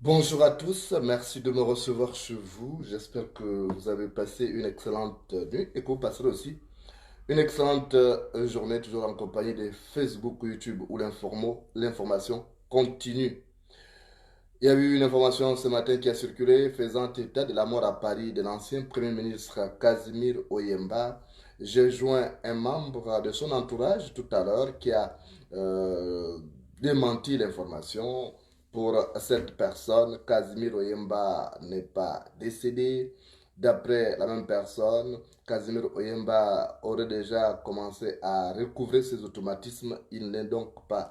Bonjour à tous, merci de me recevoir chez vous. J'espère que vous avez passé une excellente nuit et que vous passerez aussi une excellente journée, toujours en compagnie de Facebook ou YouTube où l'information continue. Il y a eu une information ce matin qui a circulé faisant état de la mort à Paris de l'ancien Premier ministre Casimir Oyemba. J'ai joint un membre de son entourage tout à l'heure qui a démenti l'information. Pour cette personne, Casimir Oyemba n'est pas décédé. D'après la même personne, Casimir Oyemba aurait déjà commencé à recouvrer ses automatismes. Il n'est donc pas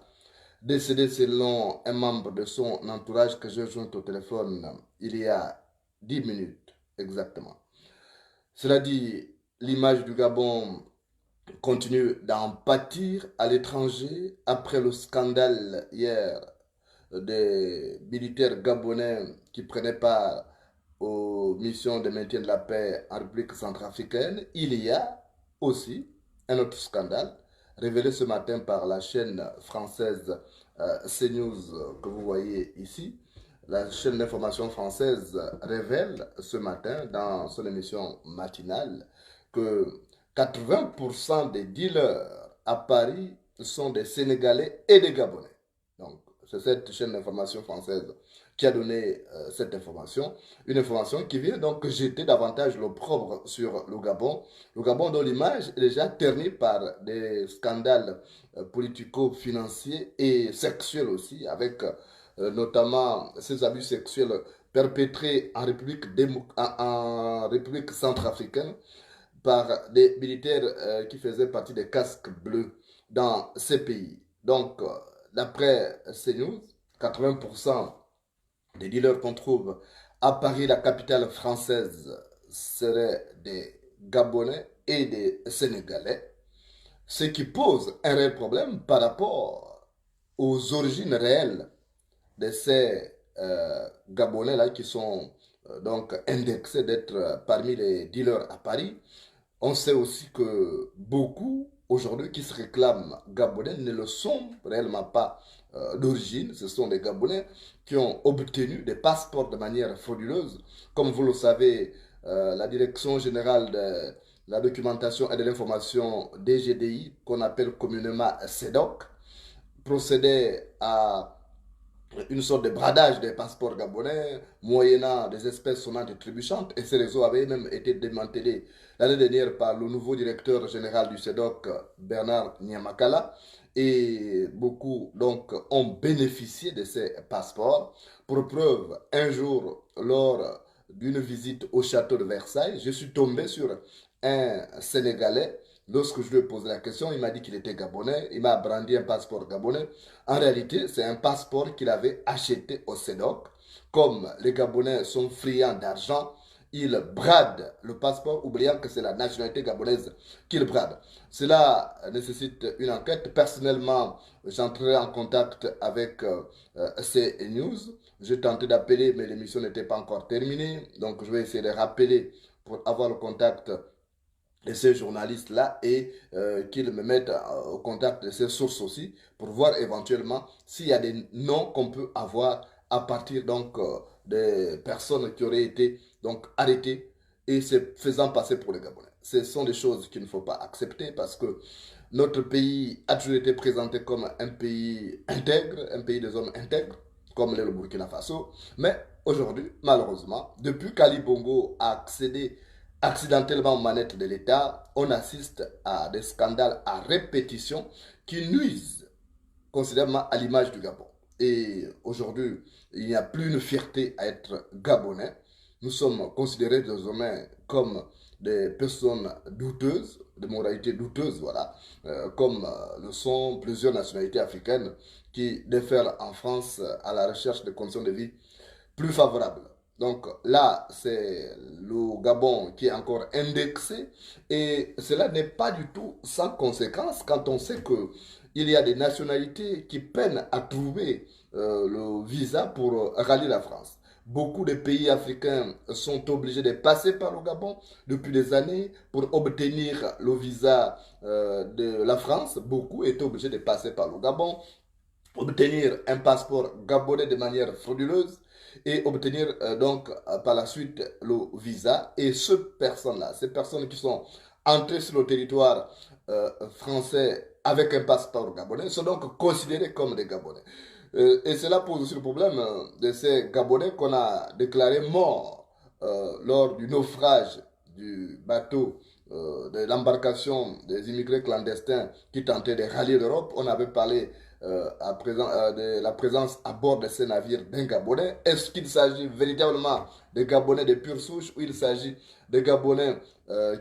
décédé selon un membre de son entourage que j'ai joint au téléphone il y a 10 minutes exactement. Cela dit, l'image du Gabon continue d'en pâtir à l'étranger après le scandale hier des militaires gabonais qui prenaient part aux missions de maintien de la paix en République centrafricaine. Il y a aussi un autre scandale révélé ce matin par la chaîne française CNews que vous voyez ici. La chaîne d'information française révèle ce matin dans son émission matinale que 80% des dealers à Paris sont des Sénégalais et des Gabonais. Donc, c'est cette chaîne d'information française qui a donné cette information. Une information qui vient donc jeter davantage l'opprobre sur le Gabon. Le Gabon dont l'image est déjà ternie par des scandales politico-financiers et sexuels aussi, avec notamment ces abus sexuels perpétrés en République centrafricaine par des militaires qui faisaient partie des casques bleus dans ces pays. Donc, d'après CNews, 80% des dealers qu'on trouve à Paris, la capitale française, seraient des Gabonais et des Sénégalais, ce qui pose un réel problème par rapport aux origines réelles de ces Gabonais-là qui sont donc indexés d'être parmi les dealers à Paris. On sait aussi que beaucoup aujourd'hui qui se réclament Gabonais ne le sont réellement pas d'origine. Ce sont des Gabonais qui ont obtenu des passeports de manière frauduleuse. Comme vous le savez, la Direction générale de la documentation et de l'information DGDI, qu'on appelle communément CEDOC, procédait à une sorte de bradage des passeports gabonais, moyennant des espèces sonnantes et trébuchantes, et ces réseaux avaient même été démantelés l'année dernière par le nouveau directeur général du CEDOC, Bernard Nyamakala, et beaucoup donc ont bénéficié de ces passeports. Pour preuve, un jour, lors d'une visite au château de Versailles, je suis tombé sur un Sénégalais. Lorsque je lui ai posé la question, il m'a dit qu'il était gabonais, il m'a brandi un passeport gabonais. En réalité, c'est un passeport qu'il avait acheté au CEDOC. Comme les Gabonais sont friands d'argent, ils bradent le passeport, oubliant que c'est la nationalité gabonaise qu'ils bradent. Cela nécessite une enquête. Personnellement, j'entrerai en contact avec ces news. J'ai tenté d'appeler, mais l'émission n'était pas encore terminée. Donc, je vais essayer de rappeler pour avoir le contact de ces journalistes-là et qu'ils me mettent au contact de ces sources aussi pour voir éventuellement s'il y a des noms qu'on peut avoir à partir donc des personnes qui auraient été donc arrêtées et se faisant passer pour les Gabonais. Ce sont des choses qu'il ne faut pas accepter parce que notre pays a toujours été présenté comme un pays intègre, un pays des hommes intègres, comme l'est le Burkina Faso. Mais aujourd'hui, malheureusement, depuis qu'Ali Bongo a accédé accidentellement aux manettes de l'État, on assiste à des scandales à répétition qui nuisent considérablement à l'image du Gabon. Et aujourd'hui, il n'y a plus une fierté à être gabonais. Nous sommes considérés désormais comme des personnes douteuses, de moralité douteuse, voilà, comme le sont plusieurs nationalités africaines qui déferlent en France à la recherche de conditions de vie plus favorables. Donc là, c'est le Gabon qui est encore indexé et cela n'est pas du tout sans conséquence quand on sait que il y a des nationalités qui peinent à trouver le visa pour rallier la France. Beaucoup de pays africains sont obligés de passer par le Gabon depuis des années pour obtenir le visa de la France. Beaucoup étaient obligés de passer par le Gabon, obtenir un passeport gabonais de manière frauduleuse et obtenir donc par la suite le visa. Et ces personnes qui sont entrées sur le territoire français avec un passeport gabonais sont donc considérées comme des Gabonais. Et cela pose aussi le problème de ces Gabonais qu'on a déclarés morts lors du naufrage du bateau de l'embarcation des immigrés clandestins qui tentaient de rallier l'Europe. On avait parlé à présent, de la présence à bord de ces navires d'un Gabonais. Est-ce qu'il s'agit véritablement de Gabonais de pure souche ou il s'agit de Gabonais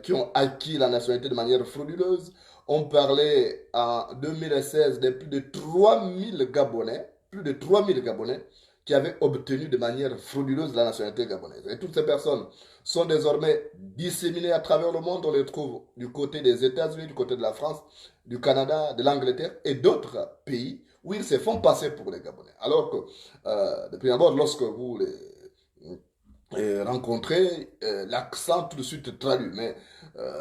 qui ont acquis la nationalité de manière frauduleuse? On parlait en 2016 de plus de 3000 Gabonais, plus de 3000 Gabonais qui avaient obtenu de manière frauduleuse la nationalité gabonaise. Et toutes ces personnes sont désormais disséminées à travers le monde. On les trouve du côté des États-Unis, du côté de la France, du Canada, de l'Angleterre et d'autres pays où ils se font passer pour les Gabonais. Alors que, depuis d'abord, lorsque vous rencontrez, l'accent tout de suite traduit. Mais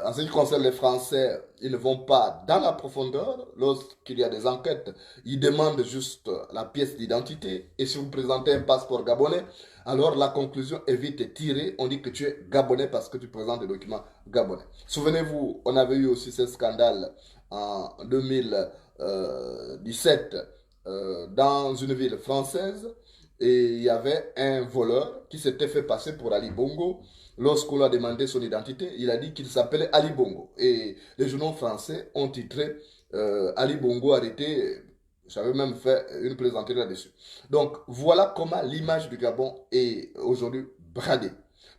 en ce qui concerne les Français, ils ne vont pas dans la profondeur. Lorsqu'il y a des enquêtes, ils demandent juste la pièce d'identité. Et si vous présentez un passeport gabonais, alors la conclusion est vite tirée. On dit que tu es gabonais parce que tu présentes des documents gabonais. Souvenez-vous, on avait eu aussi ce scandale en 2017 dans une ville française. Et il y avait un voleur qui s'était fait passer pour Ali Bongo. Lorsqu'on lui a demandé son identité, il a dit qu'il s'appelait Ali Bongo. Et les journaux français ont titré Ali Bongo arrêté. J'avais même fait une plaisanterie là-dessus. Donc voilà comment l'image du Gabon est aujourd'hui bradée.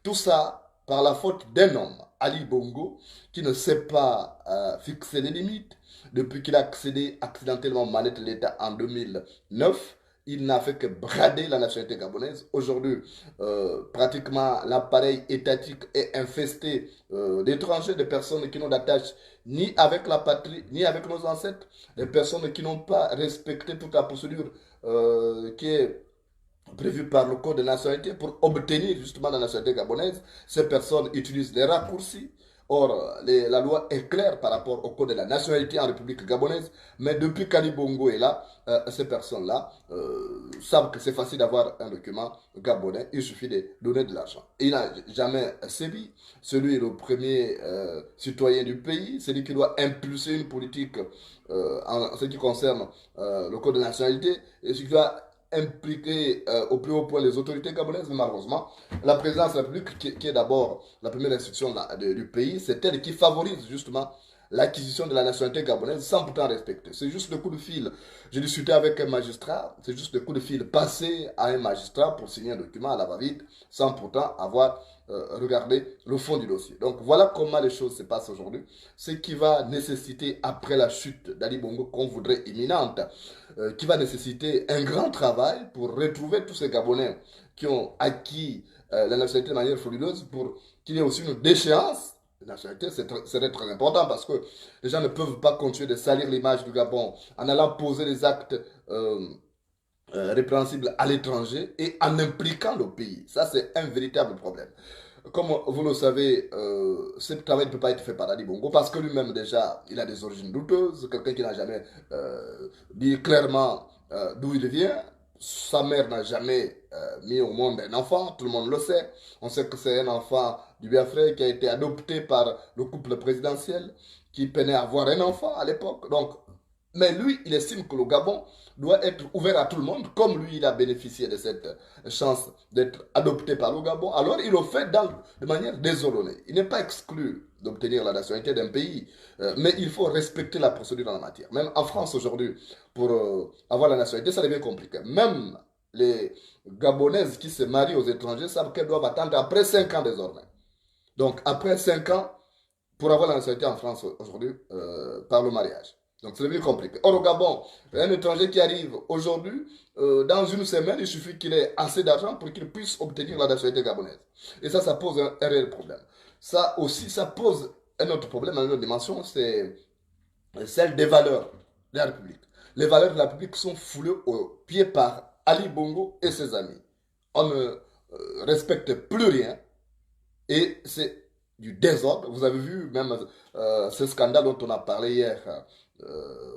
Tout ça par la faute d'un homme, Ali Bongo, qui ne sait pas fixer les limites. Depuis qu'il a accédé accidentellement aux manettes de l'État en 2009, il n'a fait que brader la nationalité gabonaise. Aujourd'hui, pratiquement l'appareil étatique est infesté d'étrangers, de personnes qui n'ont d'attache ni avec la patrie, ni avec nos ancêtres, des personnes qui n'ont pas respecté toute la procédure qui est prévue par le code de nationalité pour obtenir justement la nationalité gabonaise. Ces personnes utilisent les raccourcis Or, la loi est claire par rapport au code de la nationalité en République gabonaise, mais depuis qu'Ali Bongo est là, ces personnes-là savent que c'est facile d'avoir un document gabonais, il suffit de donner de l'argent. Il n'a jamais sévi, celui est le premier citoyen du pays, c'est lui qui doit impulser une politique en ce qui concerne le code de la nationalité, et ce qui doit impliquer au plus haut point les autorités gabonaises, mais malheureusement, la présidence de la République, qui est d'abord la première institution du pays, c'est elle qui favorise justement l'acquisition de la nationalité gabonaise sans pourtant respecter. C'est juste le coup de fil. J'ai discuté avec un magistrat, c'est juste le coup de fil passé à un magistrat pour signer un document à la va-vite sans pourtant avoir regardé le fond du dossier. Donc voilà comment les choses se passent aujourd'hui. Ce qui va nécessiter, après la chute d'Ali Bongo qu'on voudrait imminente, qui va nécessiter un grand travail pour retrouver tous ces Gabonais qui ont acquis la nationalité de manière frauduleuse pour qu'il y ait aussi une déchéance. La nationalité, c'est très important parce que les gens ne peuvent pas continuer de salir l'image du Gabon en allant poser des actes répréhensibles à l'étranger et en impliquant le pays. Ça, c'est un véritable problème. Comme vous le savez, ce travail ne peut pas être fait par Ali Bongo parce que lui-même déjà, il a des origines douteuses, quelqu'un qui n'a jamais dit clairement d'où il vient. Sa mère n'a jamais mis au monde un enfant, tout le monde le sait. On sait que c'est un enfant du Biafra qui a été adopté par le couple présidentiel qui peinait à avoir un enfant à l'époque. Donc, mais lui, il estime que le Gabon doit être ouvert à tout le monde, comme lui, il a bénéficié de cette chance d'être adopté par le Gabon. Alors, il le fait de manière désordonnée. Il n'est pas exclu d'obtenir la nationalité d'un pays, mais il faut respecter la procédure dans la matière. Même en France aujourd'hui, pour avoir la nationalité, ça devient compliqué. Même les Gabonaises qui se marient aux étrangers savent qu'elles doivent attendre après 5 ans désormais. Donc, après 5 ans, pour avoir la nationalité en France aujourd'hui, par le mariage. Donc, c'est devenu compliqué. Or, au Gabon, un étranger qui arrive aujourd'hui, dans une semaine, il suffit qu'il ait assez d'argent pour qu'il puisse obtenir la nationalité gabonaise. Et ça pose un réel problème. Ça aussi, ça pose un autre problème, une autre dimension, c'est celle des valeurs de la République. Les valeurs de la République sont foulées aux pieds par Ali Bongo et ses amis. On ne respecte plus rien et c'est du désordre. Vous avez vu même ce scandale dont on a parlé hier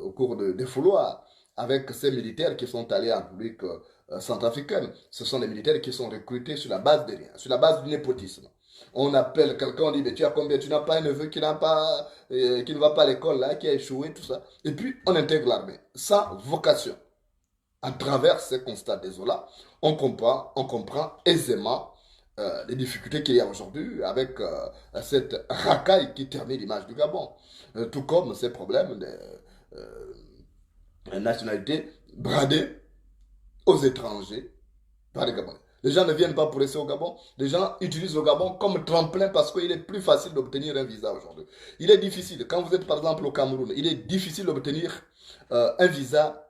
au cours des fouloirs avec ces militaires qui sont allés en République centrafricaine. Ce sont des militaires qui sont recrutés sur la base de rien, sur la base du népotisme. On appelle quelqu'un, on dit, mais tu as combien? Tu n'as pas un neveu qui qui ne va pas à l'école, là, qui a échoué, tout ça. Et puis, on intègre l'armée, sans vocation. À travers ces constats désolants, on comprend aisément les difficultés qu'il y a aujourd'hui avec cette racaille qui termine l'image du Gabon. Tout comme ces problèmes de nationalité bradée aux étrangers par les Gabonais. Les gens ne viennent pas pour rester au Gabon. Les gens utilisent le Gabon comme tremplin parce qu'il est plus facile d'obtenir un visa aujourd'hui. Il est difficile, quand vous êtes par exemple au Cameroun, il est difficile d'obtenir un visa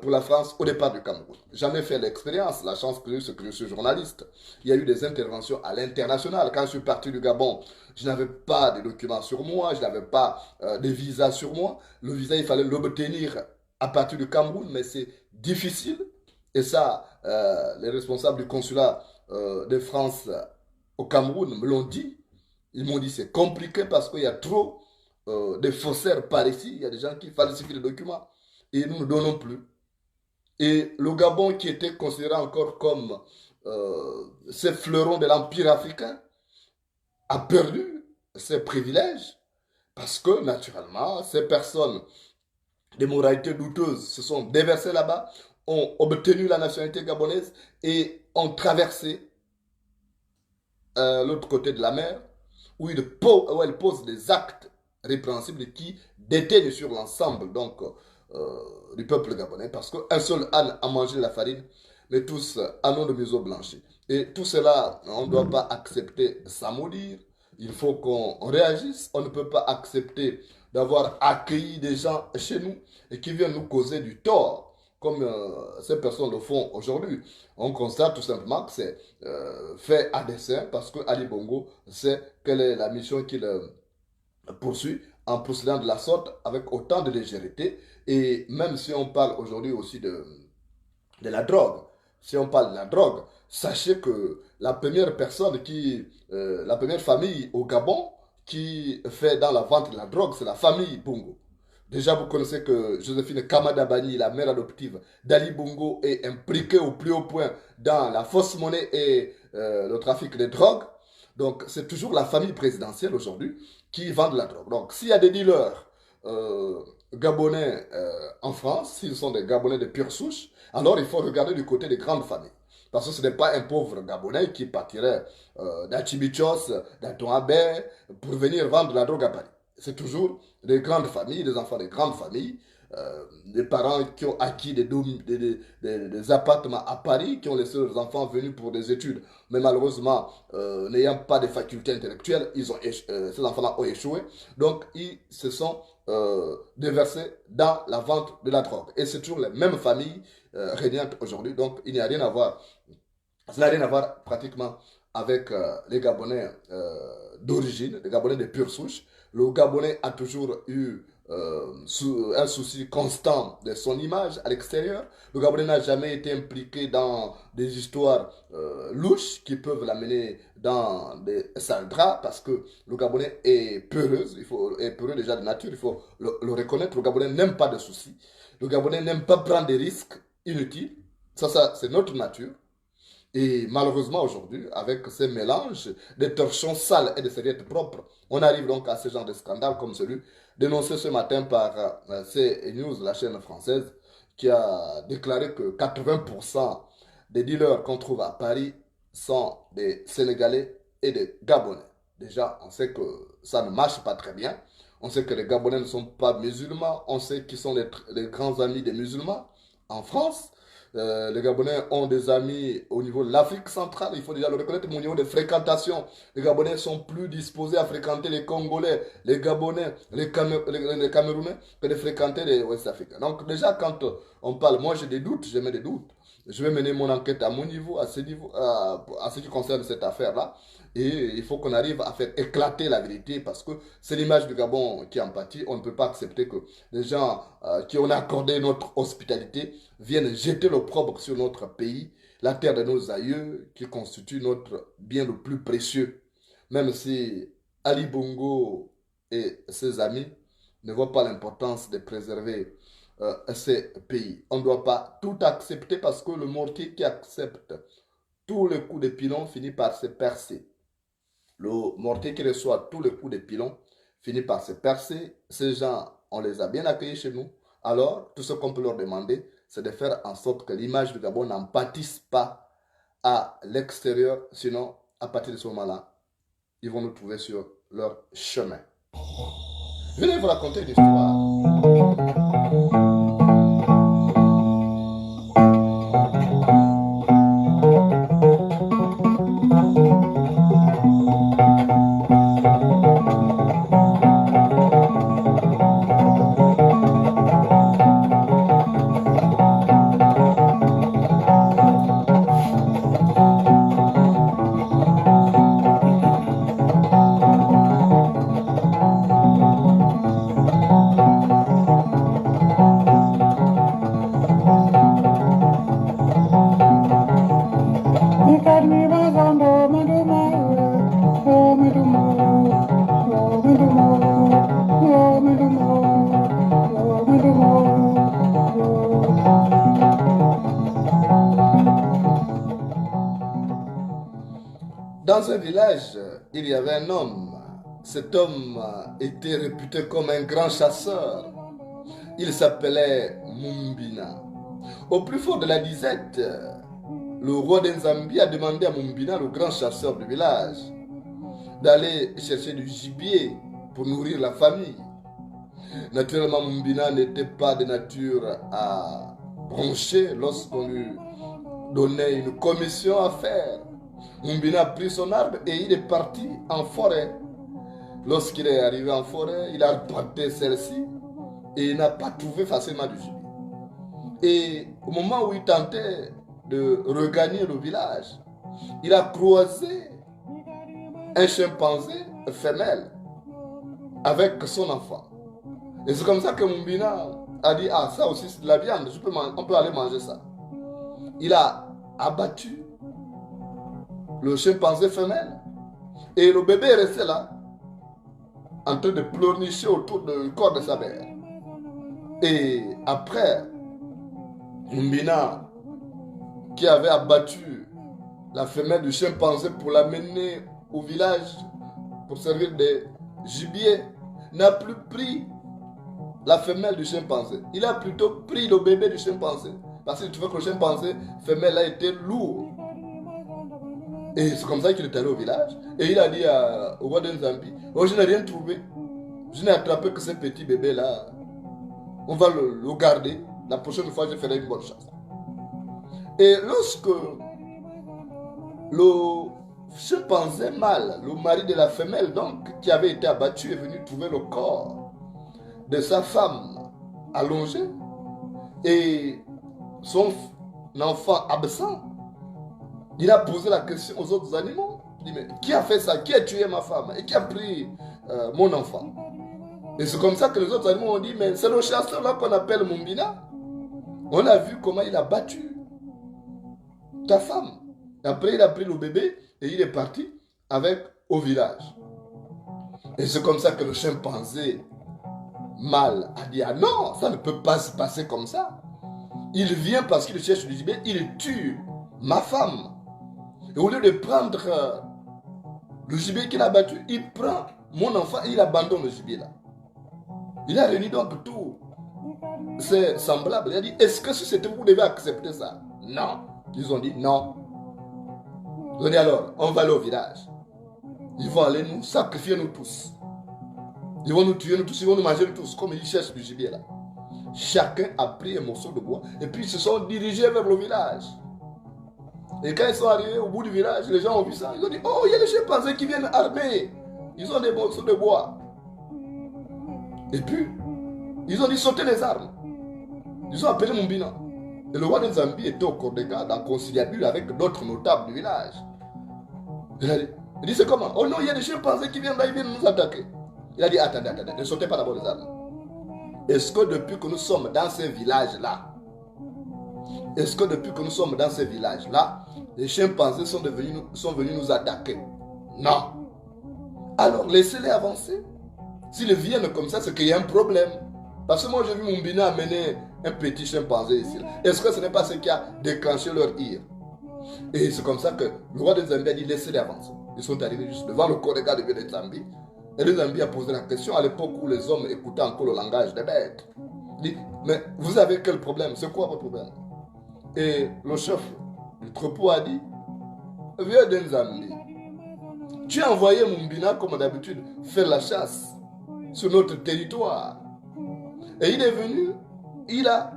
pour la France au départ du Cameroun. J'en ai fait l'expérience, la chance que j'ai, c'est que je suis journaliste. Il y a eu des interventions à l'international. Quand je suis parti du Gabon, je n'avais pas de documents sur moi, je n'avais pas de visa sur moi. Le visa, il fallait l'obtenir à partir du Cameroun, mais c'est difficile. Et ça, les responsables du consulat de France au Cameroun me l'ont dit. Ils m'ont dit c'est compliqué parce qu'il y a trop de faussaires par ici. Il y a des gens qui falsifient les documents. Et nous ne donnons plus. Et le Gabon, qui était considéré encore comme ces fleurons de l'Empire africain, a perdu ses privilèges parce que, naturellement, ces personnes des moralités douteuses se sont déversées là-bas, ont obtenu la nationalité gabonaise et ont traversé l'autre côté de la mer, où elles posent des actes répréhensibles qui déteignent sur l'ensemble du peuple gabonais, parce qu'un seul âne a mangé la farine, mais tous en ont le museau blanchi. Et tout cela, on ne doit pas accepter sans maudire. Il faut qu'on réagisse. On ne peut pas accepter d'avoir accueilli des gens chez nous et qui viennent nous causer du tort, comme ces personnes le font aujourd'hui. On constate tout simplement que c'est fait à dessein parce que Ali Bongo sait quelle est la mission qu'il poursuit en procédant de la sorte avec autant de légèreté. Et même si on parle aujourd'hui aussi de la drogue, si on parle de la drogue, sachez que la première personne la première famille au Gabon qui fait dans la vente de la drogue, c'est la famille Bongo. Déjà, vous connaissez que Joséphine Kamada Bani, la mère adoptive d'Ali Bongo, est impliquée au plus haut point dans la fausse monnaie et le trafic de drogue. Donc, c'est toujours la famille présidentielle aujourd'hui qui vend de la drogue. Donc, s'il y a des dealers gabonais en France, s'ils sont des Gabonais de pure souche, alors il faut regarder du côté des grandes familles. Parce que ce n'est pas un pauvre Gabonais qui partirait d'Achibichos, d'Atoabé, pour venir vendre de la drogue à Paris. C'est toujours des grandes familles, des enfants des grandes familles, des parents qui ont acquis des appartements à Paris, qui ont laissé leurs enfants venus pour des études, mais malheureusement, n'ayant pas de facultés intellectuelles, ces enfants-là ont échoué. Donc, ils se sont déversés dans la vente de la drogue. Et c'est toujours les mêmes familles régnantes aujourd'hui. Donc, il n'y a rien à voir. Ça n'a rien à voir pratiquement avec les Gabonais d'origine, les Gabonais de pure souche. Le Gabonais a toujours eu un souci constant de son image à l'extérieur. Le Gabonais n'a jamais été impliqué dans des histoires louches qui peuvent l'amener dans des sales draps parce que le Gabonais est peureux, est peureux déjà de nature, il faut le reconnaître. Le Gabonais n'aime pas de soucis. Le Gabonais n'aime pas prendre des risques inutiles. Ça c'est notre nature. Et malheureusement aujourd'hui, avec ces mélanges de torchons sales et de serviettes propres, on arrive donc à ce genre de scandale comme celui dénoncé ce matin par CNews, la chaîne française, qui a déclaré que 80% des dealers qu'on trouve à Paris sont des Sénégalais et des Gabonais. Déjà, on sait que ça ne marche pas très bien. On sait que les Gabonais ne sont pas musulmans. On sait qu'ils sont les grands amis des musulmans en France. Les Gabonais ont des amis au niveau de l'Afrique centrale, il faut déjà le reconnaître, mais au niveau de fréquentation, les Gabonais sont plus disposés à fréquenter les Congolais, les Gabonais, les Camerounais que de fréquenter les Ouest-Africains. Donc déjà, quand on parle, moi j'ai des doutes, j'ai des doutes. Je vais mener mon enquête à mon niveau, à ce qui concerne cette affaire-là. Et il faut qu'on arrive à faire éclater la vérité parce que c'est l'image du Gabon qui en pâtit. On ne peut pas accepter que les gens qui ont accordé notre hospitalité viennent jeter l'opprobre sur notre pays, la terre de nos aïeux, qui constitue notre bien le plus précieux. Même si Ali Bongo et ses amis ne voient pas l'importance de préserver ces pays. On ne doit pas tout accepter parce que le mortier qui accepte tous les coups de pilon finit par se percer. Le mortier qui reçoit tous les coups de pilon finit par se percer. Ces gens, on les a bien accueillis chez nous. Alors, tout ce qu'on peut leur demander, c'est de faire en sorte que l'image du Gabon n'en pâtisse pas à l'extérieur. Sinon, à partir de ce moment-là, ils vont nous trouver sur leur chemin. Je vais vous raconter une histoire. Dans un village, il y avait un homme. Cet homme était réputé comme un grand chasseur. Il s'appelait Mumbina. Au plus fort de la disette, le roi d'Enzambie a demandé à Mumbina, le grand chasseur du village, d'aller chercher du gibier pour nourrir la famille. Naturellement, Mumbina n'était pas de nature à broncher lorsqu'on lui donnait une commission à faire. Mumbina a pris son arbre et il est parti en forêt. Lorsqu'il est arrivé en forêt, il a arpenté celle-ci et il n'a pas trouvé facilement du gibier. Et au moment où il tentait de regagner le village, il a croisé un chimpanzé femelle avec son enfant. Et c'est comme ça que Mumbina a dit, ah ça aussi c'est de la viande, on peut aller manger ça. Il a abattu le chimpanzé femelle et le bébé est resté là. en train de pleurnicher autour du corps de sa mère. Et après, Mumbina, qui avait abattu la femelle du chimpanzé pour l'amener au village pour servir de gibier, n'a plus pris la femelle du chimpanzé. Il a plutôt pris le bébé du chimpanzé. Parce qu'il trouvait que le chimpanzé femelle a été lourd. Et c'est comme ça qu'il est allé au village. Et il a dit au roi de Nzambi, oh, je n'ai rien trouvé. Je n'ai attrapé que ce petit bébé-là. On va le garder. La prochaine fois, je ferai une bonne chasse. Et lorsque le chimpanzé mâle, le mari de la femelle, donc, qui avait été abattu, est venu trouver le corps de sa femme allongé et son enfant absent, il a posé la question aux autres animaux. Il dit, mais qui a fait ça? Qui a tué ma femme? Et qui a pris mon enfant? Et c'est comme ça que les autres animaux ont dit, mais c'est le chasseur là qu'on appelle Mumbina. On a vu comment il a battu ta femme. Après, il a pris le bébé et il est parti avec au village. Et c'est comme ça que le chimpanzé mâle a dit, ah non, ça ne peut pas se passer comme ça. Il vient parce qu'il cherche du gibier, il tue ma femme. Et au lieu de prendre le gibier qu'il a battu, il prend mon enfant et il abandonne le gibier là. Il a réuni donc tout ses semblables. Il a dit, est-ce que si c'était vous devez accepter ça? Non. Ils ont dit non. Ils ont dit alors, on va aller au village. Ils vont aller nous sacrifier nous tous. Ils vont nous tuer nous tous, ils vont nous manger nous tous, comme ils cherchent du gibier là. Chacun a pris un morceau de bois et puis ils se sont dirigés vers le village. Et quand ils sont arrivés au bout du village, les gens ont vu ça. Ils ont dit, oh, il y a des chimpanzés qui viennent armés. Ils ont des morceaux de bois. Et puis, ils ont dit, sautez les armes. Ils ont appelé Mumbina. Et le roi de Zambie était au corps de garde, en conciliabule avec d'autres notables du village. Il dit, c'est comment? Oh non, il y a des chimpanzés qui viennent là, ils viennent nous attaquer. Il a dit, attendez, ne sautez pas d'abord les armes. Est-ce que depuis que nous sommes dans ces villages-là, les chimpanzés sont venus nous attaquer? Non. Alors, laissez-les avancer. S'ils viennent comme ça, c'est qu'il y a un problème. Parce que moi, j'ai vu Mumbina amener un petit chimpanzé ici. Est-ce que ce n'est pas ce qui a déclenché leur ire? Et c'est comme ça que le roi de Zambie a dit, laissez-les avancer. Ils sont arrivés juste devant le corps de garde de Zambie. Et le Zambie a posé la question à l'époque où les hommes écoutaient encore le langage des bêtes. Il dit, mais vous avez quel problème? C'est quoi votre problème? Et le chef du troupeau a dit, vieux Denzambi, tu as envoyé Mumbina comme d'habitude faire la chasse sur notre territoire. Et il est venu, il a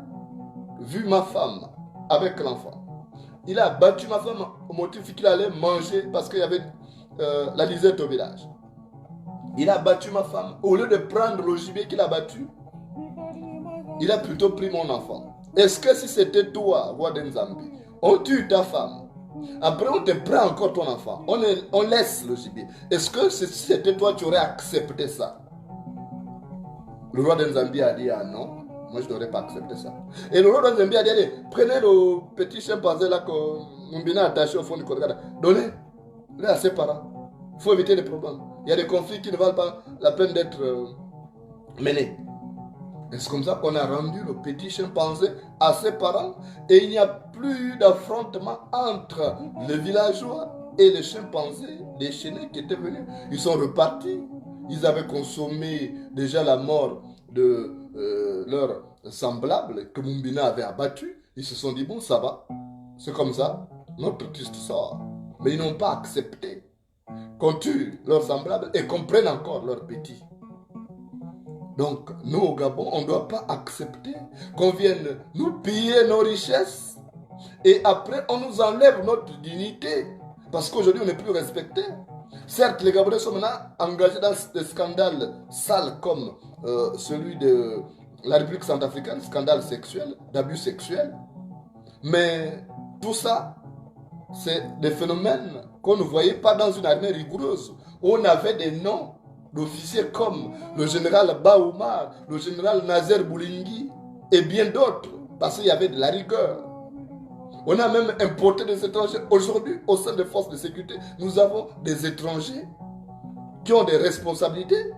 vu ma femme avec l'enfant. Il a battu ma femme au motif qu'il allait manger parce qu'il y avait la lisette au village. Il a battu ma femme. Au lieu de prendre le gibier qu'il a battu, il a plutôt pris mon enfant. Est-ce que si c'était toi, roi d'Enzambi, on tue ta femme, après on te prend encore ton enfant, on laisse le gibier. Est-ce que si c'était toi, tu aurais accepté ça? Le roi d'Enzambi a dit, ah non, moi je n'aurais pas accepté ça. Et le roi d'Enzambi a dit, allez, prenez le petit chimpanzé là que Mumbina a attaché au fond du corps. Donnez-le à ses parents. Il faut éviter les problèmes. Il y a des conflits qui ne valent pas la peine d'être menés. Et c'est comme ça qu'on a rendu le petit chimpanzé à ses parents. Et il n'y a plus d'affrontement entre les villageois et les chimpanzés déchaînés qui étaient venus. Ils sont repartis. Ils avaient consommé déjà la mort de leur semblable que Mumbina avait abattu. Ils se sont dit, bon, ça va. C'est comme ça. Notre triste sort. Mais ils n'ont pas accepté qu'on tue leurs semblables et qu'on prenne encore leurs petits. Donc, nous au Gabon, on ne doit pas accepter qu'on vienne nous piller nos richesses et après on nous enlève notre dignité parce qu'aujourd'hui on n'est plus respecté. Certes, les Gabonais sont maintenant engagés dans des scandales sales comme celui de la République centrafricaine, scandale sexuel, d'abus sexuels. Mais tout ça, c'est des phénomènes qu'on ne voyait pas dans une armée rigoureuse, où on avait des noms d'officiers comme le général Baoumar, le général Nazer Boulingui et bien d'autres, parce qu'il y avait de la rigueur. On a même importé des étrangers. Aujourd'hui, au sein des forces de sécurité, nous avons des étrangers qui ont des responsabilités.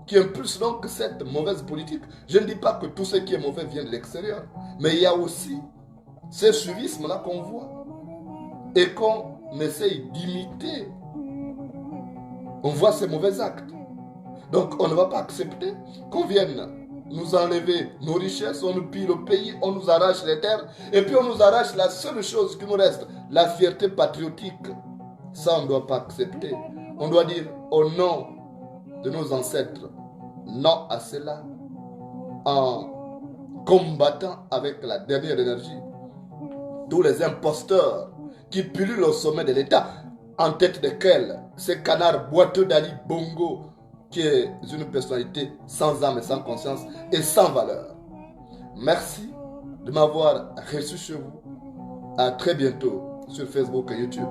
qui impulse donc cette mauvaise politique. Je ne dis pas que tout ce qui est mauvais vient de l'extérieur, mais il y a aussi ce suivisme-là qu'on voit et qu'on essaye d'imiter. On voit ces mauvais actes. Donc on ne va pas accepter qu'on vienne nous enlever nos richesses, on nous pille le pays, on nous arrache les terres, et puis on nous arrache la seule chose qui nous reste, la fierté patriotique. Ça, on ne doit pas accepter. On doit dire au nom de nos ancêtres, non à cela, en combattant avec la dernière énergie tous les imposteurs qui pullulent au sommet de l'État, en tête desquels ce canard boiteux d'Ali Bongo, qui est une personnalité sans âme et sans conscience et sans valeur. Merci de m'avoir reçu chez vous. À très bientôt sur Facebook et YouTube.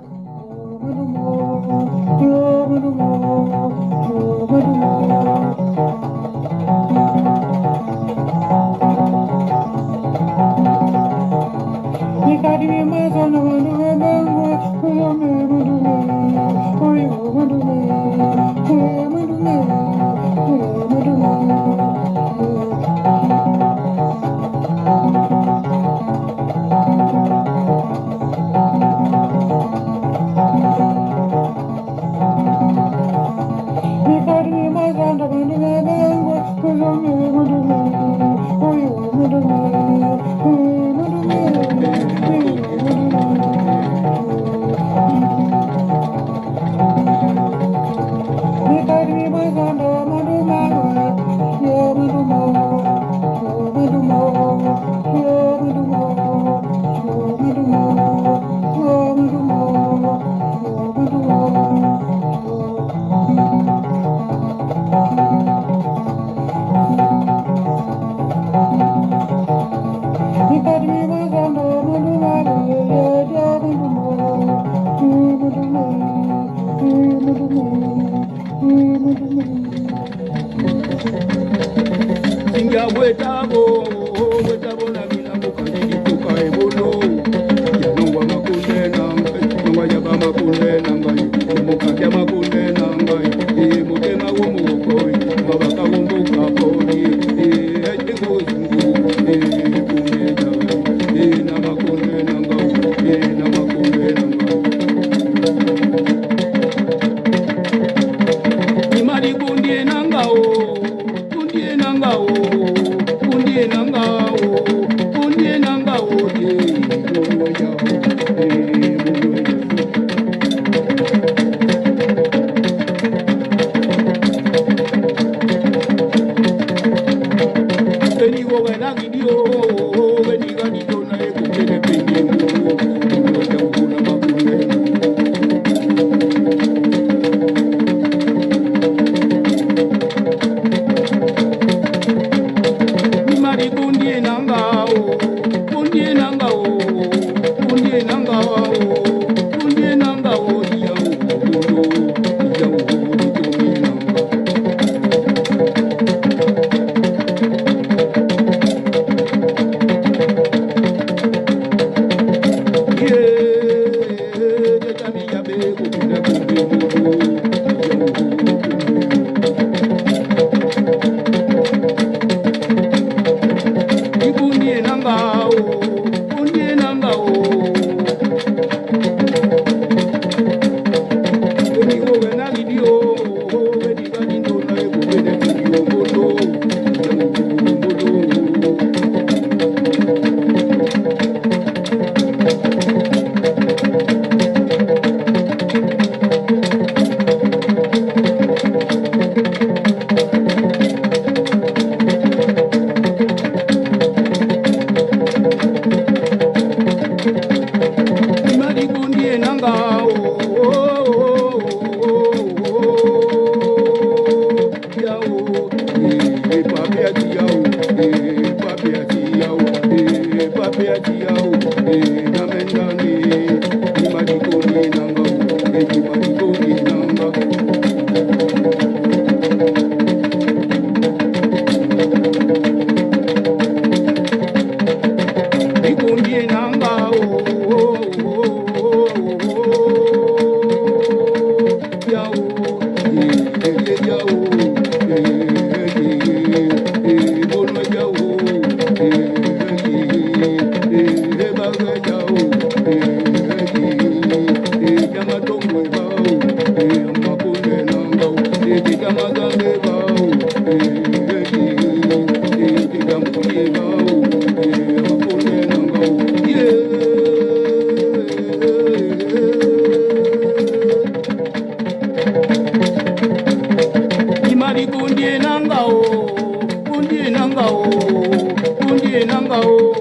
Undi nanga o,